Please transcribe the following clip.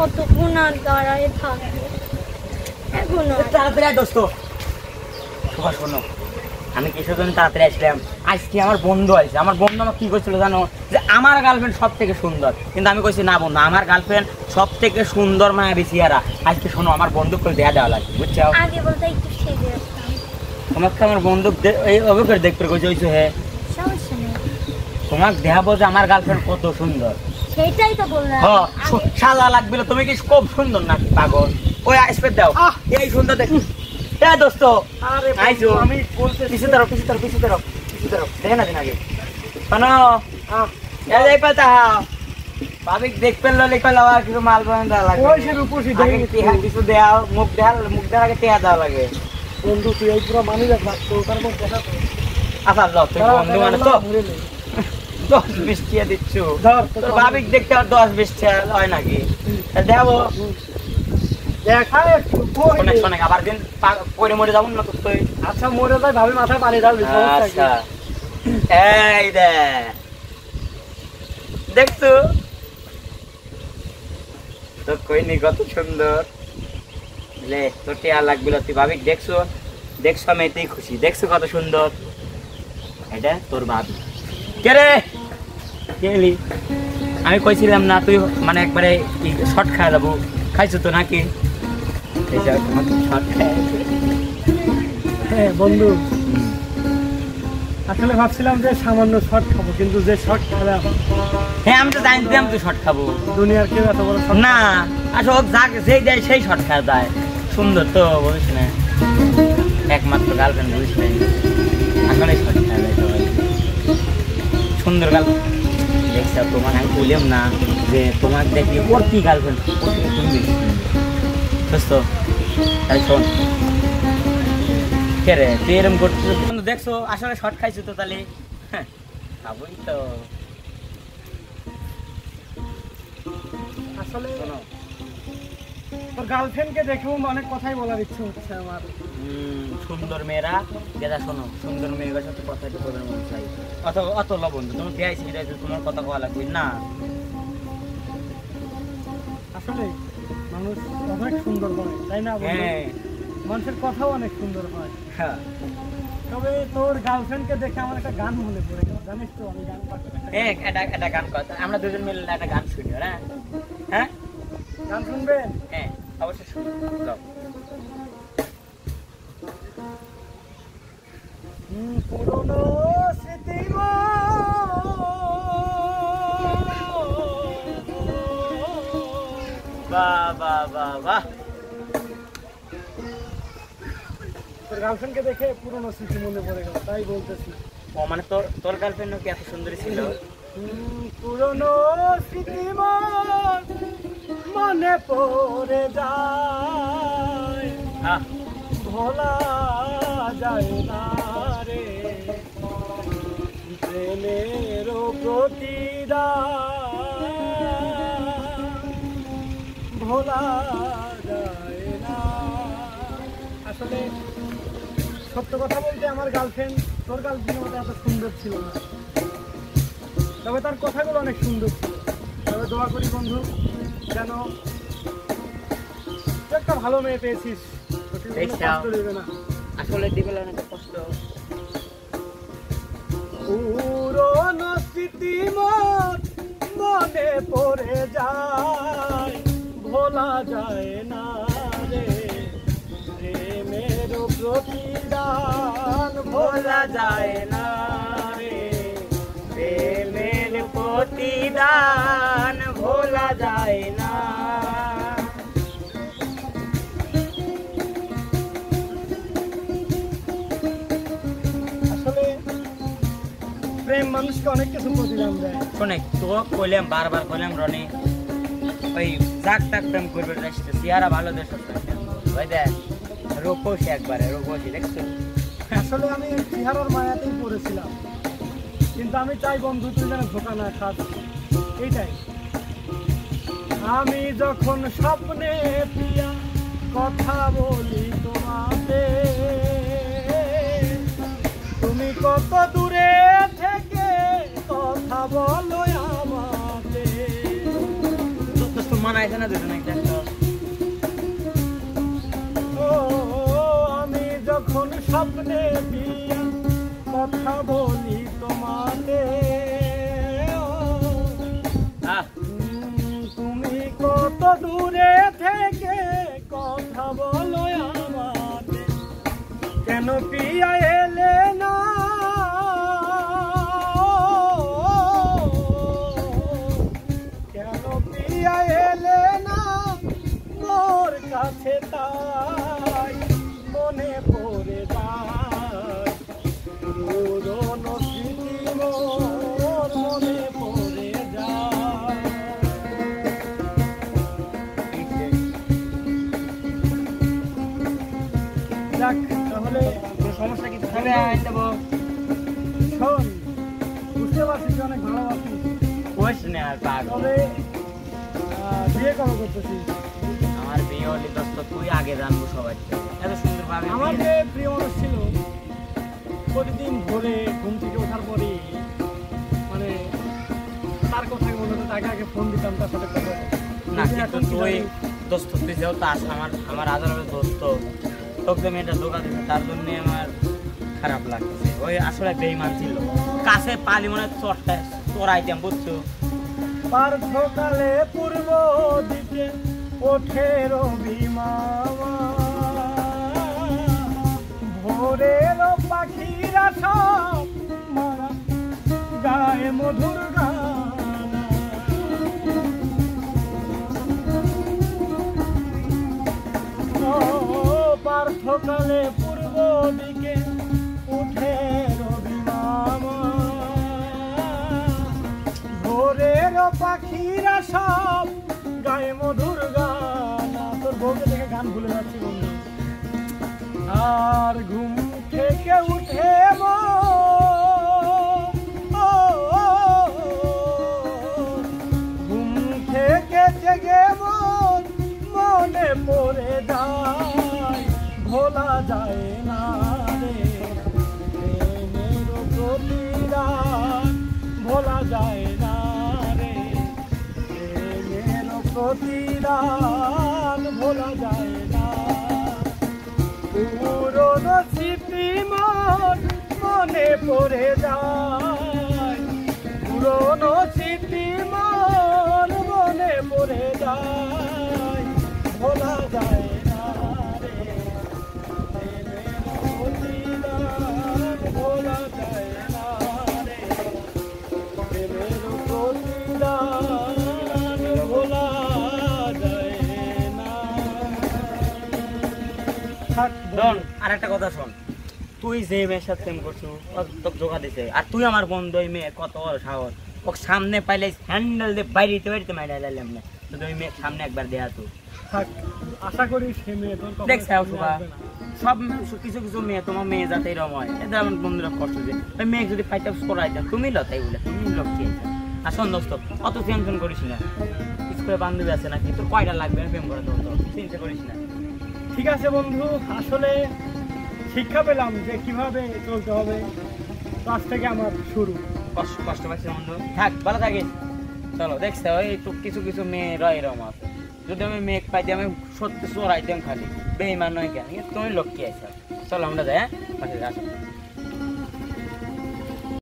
কতক্ষণ আর দাঁড়ায় থাকবো এখন তাড়াতাড়ি আয় দোস্ত। শোভা শোনো, আমি কিছুর জন্য তাড়াতাড়ি আসলাম। আজকে আমার বন্ধু আছে, আমার বন্ধু আমাকে কি করছিল জানো, যে আমার গার্লফ্রেন্ড সব থেকে সুন্দর, কিন্তু আমি কইছি না বন্ধু, আমার গার্লফ্রেন্ড সব থেকে সুন্দর মায়াবী চেহারা। আজকে শোনো, আমার বন্দুক করে দেওয়া লাগবে, বুঝছো? আগে বলতে একটু সেজে আসতাম। তোমাকে আমার বন্দুক এই অবকার দেখতে কইছো হ্যাঁ, সমস্যা নেই, তোমাকে দেখাবো যে আমার গার্লফ্রেন্ড কত সুন্দর। সেটাই তো বললাম। হ্যাঁ, সাদা লাগবে, তুমি কি খুব সুন্দর নাকি পাগল? ওই আইসপেড দাও, এই সুন্দর দেখ। হ্যাঁ দোস্ত, আরে আইসো, আমি বলতে পিছু ধরো পিছু ধরো পিছু ধরো পিছু ধরো, দেখে না দিন আগে শোনো, এই পাতা ভাবিক দেখ পেলো লিখে লাওয়া কিছু মাল বানান দেওয়া লাগে। ওই সে রূপসী আগে কিছু দেওয়া, মুখ দেওয়ার আগে টেয়া দেওয়া লাগে। বন্ধু তুই এই পুরো মানি রাখ তো তার মধ্যে দেখা তো আচ্ছা ল, তুই বন্ধু মানে তো 10-20 টিয়া দিচ্ছ, ধর তোর ভাবিক দেখতে আর 10-20 টিয়া হয় নাকি? দেখাবো দেখা একটু শোনে শোনে, আবার দিন পরে মরে যাবো না তো তুই। আচ্ছা মরে যাই ভাবি মাথায় পানি ঢালবি আচ্ছা এই দে দেখছো তো কইনি কত সুন্দর লে, তোর টিয়া লাগবে, তুই ভাবি দেখছো দেখছো, আমি এতেই খুশি। দেখছো কত সুন্দর, এটা তোর ভাবি। কে রে কেলি? আমি কইছিলাম না তুই মানে একবারে শর্ট খাওয়া যাবো, খাইছো তো নাকি? শর্ট খাই হ্যাঁ বন্ধু, আসলে ভাবছিলাম যে সামান্য শর্ট খাবো, কিন্তু যে শর্ট খেলাম, হ্যাঁ আমি তো জানতাম তুই শর্ট খাবো। দুনিয়ার কেউ এত বড় শর্ট না আসলে যাকে যেই দেয় সেই শর্ট খাওয়া যায়। সুন্দর তো বলিস না, একমাত্র গার্লফ্রেন্ড বলিস না, আসলে শর্ট খাওয়া যায় সবাই। সুন্দর গার্লফ্রেন্ড দেখছি তোমার, আমি বললাম না যে তোমার দেখি ওর কি গার্লফ্রেন্ড, ওর থেকে তুমি বেশি সুস্থ। তাই শোন, কে রে তুই এরকম করছিস দেখছো, আসলে শর্ট খাইছো তো তাহলে খাবোই তো। আসলে তোর গার্লফ্রেন্ডকে দেখেও অনেক কথাই বলার ইচ্ছে হচ্ছে আমার। সুন্দর মেয়েরা যেটা শোনো, সুন্দর মেয়েদের সাথে কথা বলার মন চাই। অত লবণ তুমি পেয়েছি, তোমার কথা বলা লাগবে না। আসলে মানুষ অনেক সুন্দর হয়, তাই না? হ্যাঁ, মানুষের কথাও অনেক সুন্দর হয়। হ্যাঁ তবে তোর গার্লফ্রেন্ডকে দেখে আমার একটা গান মনে পড়ে গেল, জানিস তো? আমি গান পাচ্ছি, একটা গান কথা, আমরা দুজন মিলে একটা গান শুনি, হ্যাঁ হ্যাঁ গান শুনবেন? হ্যাঁ অবশ্যই শুনি। পুরনো স্মৃতি বাহ বাহ বাহ বাহ। তোর গার্লফ্রেন্ডকে দেখে পুরনো স্মৃতি মনে পড়ে গেল, তাই বলতেছি। ও মানে তোর গার্লফ্রেন্ড কি এত সুন্দরী ছিল? পুরনো স্মৃতি মনে পড়ে যায়, ভোলা যায় না রে, প্রেমের প্রতিদান ভোলা যায় না। আসলে সত্য কথা বলতে আমার গার্লফ্রেন্ড তোর গার্লফ্রেন্ডের মতো এত সুন্দর ছিল না, তবে তার কথাগুলো অনেক সুন্দর ছিল। তবে দোয়া করি বন্ধু, যেন তুই একটা ভালো মেয়ে পেয়েছিস, কষ্ট দেবে না। আসলে দিবে অনেক কষ্ট। পুরনো স্মৃতি মনে পড়ে যায়, ভোলা যায় না রে, প্রেমের প্রতিদান ভোলা যায় না রে, প্রেমের প্রতিদান ভোলা যায় না। আসলে প্রেম মানুষকে অনেক কিছু প্রতিদান দেয়। শোনে তো কইলাম, বারবার কইলাম রনি, ওই যাক তাক প্রেম করবে, চেহারা ভালো দেশ ওই দেখ রূপসী, একবারে রূপসী দেখছো। আসলে আমি চেহারার মায়াতেই পড়েছিলাম, কিন্তু আমি চাই বন্ধু তুই যেন ধোকা না খাস, এইটাই। আমি যখন স্বপ্নে প্রিয়া কথা বলি তোমাতে, তুমি কত দূরে থেকে কথা বলো আমাকে। মানা আছে না দুজন একটা ও আমি যখন স্বপ্নে দিয়া কথা বলি তোমাতে তুমি কত দূরে থেকে কথা বলো আমাতে কেন পিয়া এলে না কেন পিয়া এলে না মোর কাছে তাই মনে পড়ে যায় পুরনো স্মৃতি মোর মনে পড়ে যায় যাক তাহলে সমস্যা কিছু থাকলে আইন দেবো শোন বুঝতে পারছিস অনেক ভালোবাসিস কোয়েশ্চেন আর পাগল তবে বিয়ে কবে করতেছিস আমার বিয়ে হলে দোস্ত তুই আগে জানবো সবাই এত সুন্দর ভাবে আমার যে প্রিয় মানুষ ছিল প্রতিদিন ভোরে ঘুম থেকে ওঠার পরে মানে তার কথাই মনে হতো তাকে আগে ফোন দিতাম তার সাথে কথা বলতাম। না কিন্তু তুই দোস্ত তুই যেহেতু আস আমার আদালতের দোস্ত তোকে মেয়েটা ধোকা দিচ্ছে তার জন্য আমার খারাপ লাগছে ওই আসলে বেইমান ছিল কাছে পালি মনে চড়াইতাম বুঝছো পার্থকালে পূর্ব দিকে ওঠে রবি মামা ভোরের পাখিরা সব মারা গায়ে মধুর গান ও পার্থকালে পূর্ব দিকে উঠে রবি মামা ভোরের পাখিরা সব গায়ে মধুর গান তোর বউকে দেখে গান ভুলে যাচ্ছি বন্ধু আর ঘুম থেকে উঠে ঘুম থেকে জেগে মনে পড়ে যায় ভোলা যায় না রে প্রেমের প্রতিদান ভোলা যায় না রে প্রেমের প্রতিদান ভোলা যায় না পুরনো স্মৃতি মনে পড়ে যায় পুরনো স্মৃতি মনে পড়ে যায় ভোলা যায় না রে প্রেমের প্রতিদান ভোলা যায় না রে প্রেমের প্রতিদান ভোলা যায় না শোন আর একটা কথা শোন তুই যে মেয়ের সাথে প্রেম করছো তোকে জোগা দিছে আর তুই আমার বন্ধু ওই মেয়ে কত বড় সাহস ওকে সামনে পাইলে হ্যান্ডেল দিয়ে বাইরে মাইরা লাইলাম না তো ওই মেয়ের সামনে একবার দেয়া তো থাক আশা করি সে মেয়ে তোর কখনো দেখছ সামনে সব আসবে না। সব কিছু কিছু মেয়ে তোমার মেয়ে যাতে এরকম হয় এটা আমার বন্ধুরা কষ্ট যে ওই মেয়ে যদি ফাইট আপ করাই দেন তুমি লতাই বলে তুমি লক্ষ্যে আর শোন দোস্ত অত টেনশন করিস না স্কুলে বান্ধবী আছে নাকি তোর কয়টা লাগবে আমি প্রেম করে দেবো চিন্তা করিস না ঠিক আছে বন্ধু আসলে শিক্ষা পেলাম যে কিভাবে চলতে হবে তো আজ থেকে আমার শুরু কষ্ট পাচ্ছি বন্ধু থাক ভালো থাকিস চলো দেখছো ওই একটু কিছু কিছু মেয়ে রয় এরকম আছে যদি আমি মেয়ে পাইতে আমি সত্যি চোরাইতাম খালি বেইমান নয় কেন তুমি লক্ষ্যে আছে চলো আমরা যাই হ্যাঁ পাশে আসো